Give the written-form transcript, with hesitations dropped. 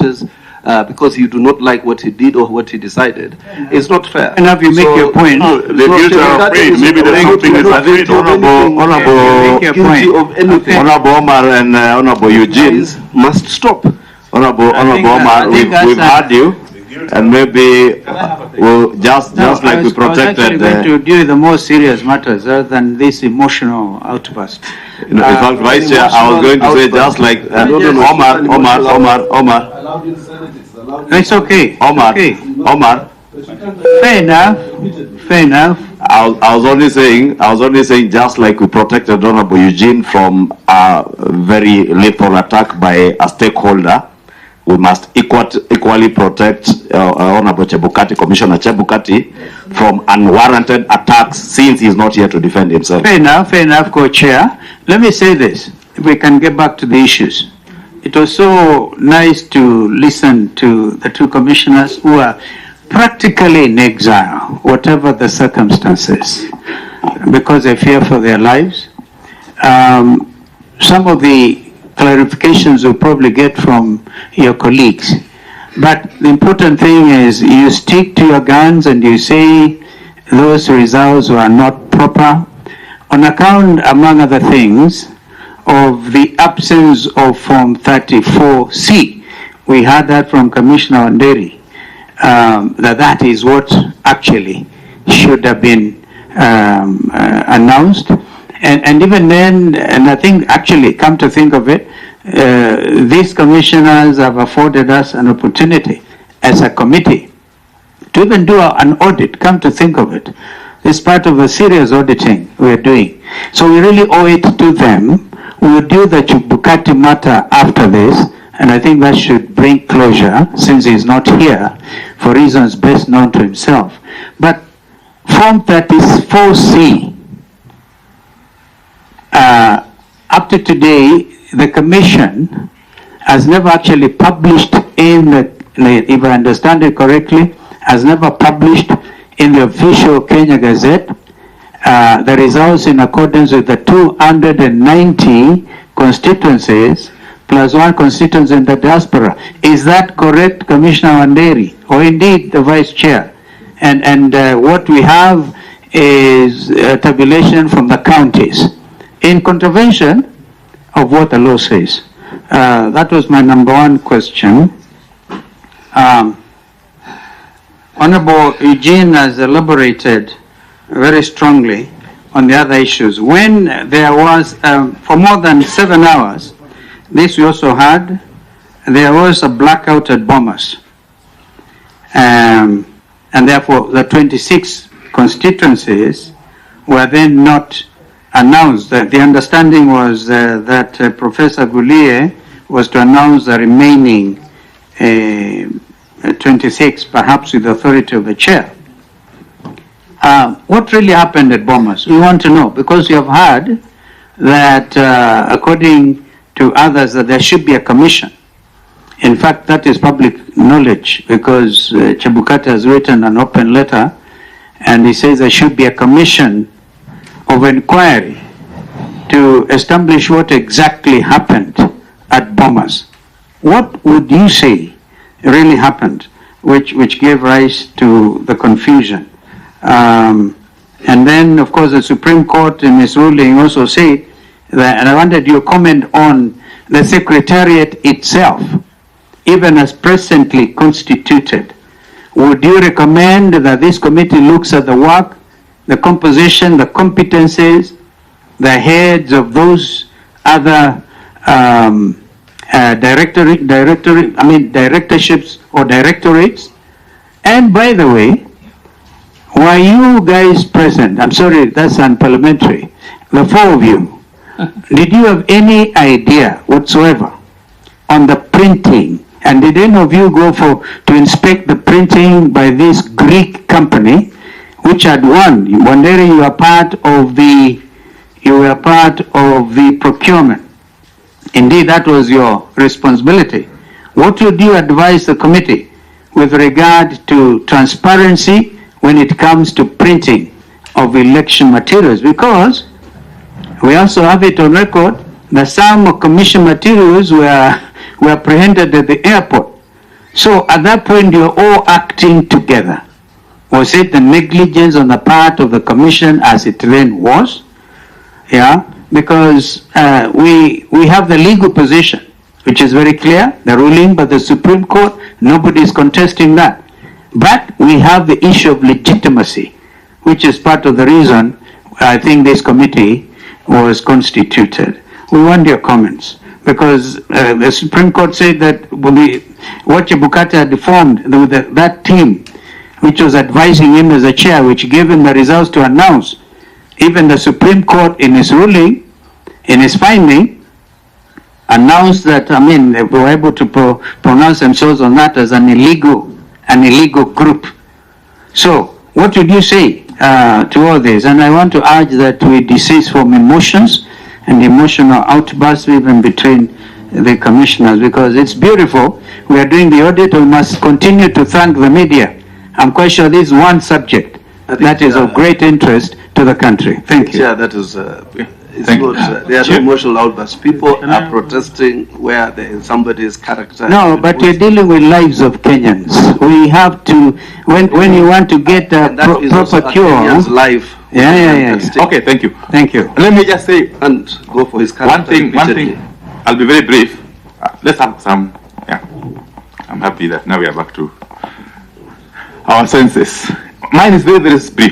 because you do not like what he did or what he decided, it's not fair. And if you make your point, no, the views are afraid. Maybe there's something is afraid. Honorable Omar and Honorable Eugene must stop. Honorable Omar, we've had you, and maybe we'll just like we protected. I was actually going to deal with the more serious matters rather than this emotional outburst. In fact, Vice Chair, I was going to say just like Omar. It's okay. Omar. Fair enough. I was only saying just like we protected Honorable Eugene from a very lethal attack by a stakeholder, we must equally protect Honorable Chebukati, Commissioner Chebukati, from unwarranted attacks since he's not here to defend himself. Fair enough, Co-Chair. Let me say this, if we can get back to the issues. It was so nice to listen to the two commissioners who are practically in exile, whatever the circumstances, because they fear for their lives. Some of the clarifications you'll probably get from your colleagues. But the important thing is you stick to your guns and you say those results were not proper on account, among other things, of the absence of Form 34C. We heard that from Commissioner Wanderi, that is what actually should have been announced. And even then, and I think actually, come to think of it, these commissioners have afforded us an opportunity as a committee to even do an audit, come to think of it. It's part of a serious auditing we're doing. So we really owe it to them. We will do the Chebukati matter after this, and I think that should bring closure since he's not here for reasons best known to himself. But Form 34C, up to today, the Commission has never actually published in the, if I understand it correctly, has never published in the official Kenya Gazette the results in accordance with the 290 constituencies plus one constituency in the diaspora. Is that correct, Commissioner Wanderi, or indeed the Vice Chair? And what we have is a tabulation from the counties in contravention of what the law says. That was my number one question. Honorable Eugene has elaborated very strongly on the other issues. When there was, for more than 7 hours, this we also had, there was a blackout at Bomas. And therefore, the 26 constituencies were then not announced. The understanding was that Professor Gulie was to announce the remaining 26, perhaps with the authority of the chair. What really happened at Bomas? We want to know, because you have heard that according to others that there should be a commission. In fact, that is public knowledge because Chebukati has written an open letter and he says there should be a commission of inquiry to establish what exactly happened at Bomas. What would you say really happened which gave rise to the confusion? And then, of course, the Supreme Court in its ruling also said that, and I wanted your comment on the Secretariat itself, even as presently constituted. Would you recommend that this committee looks at the work, the composition, the competencies, the heads of those other directorships or directorates? And by the way, were you guys present? I'm sorry, that's unparliamentary. The four of you, did you have any idea whatsoever on the printing? And did any of you go to inspect the printing by this Greek company, which had won? Wanderi, you were part of the procurement. Indeed, that was your responsibility. What would you advise the committee with regard to transparency when it comes to printing of election materials? Because we also have it on record that some commission materials were apprehended at the airport So at that point, you're all acting together. Was it the negligence on the part of the commission as it then was? Yeah, because we have the legal position, which is very clear, the ruling by the Supreme Court, nobody is contesting that. But we have the issue of legitimacy, which is part of the reason I think this committee was constituted. We want your comments, because the Supreme Court said that what Chebukati had formed, that team, which was advising him as a chair, which gave him the results to announce, even the Supreme Court in its ruling, in its finding, announced that, they were able to pronounce themselves on that as an illegal group. So, what would you say to all this? And I want to urge that we desist from emotions and emotional outbursts even between the commissioners, because it's beautiful. We are doing the audit. We must continue to thank the media. I'm quite sure this is one subject that is of great interest to the country. Thank you. Yeah, that is. It's not. There are no emotional outbursts. People are protesting where there is somebody's character. No, but you're dealing with lives of Kenyans. We have to, when you want to get a proper cure. Kenyan's life. Yeah. Okay, thank you. Thank you. Let me just say And go for his character. one thing. I'll be very brief. Let's have some. Yeah, I'm happy that now we are back to our senses. Mine is very, very brief.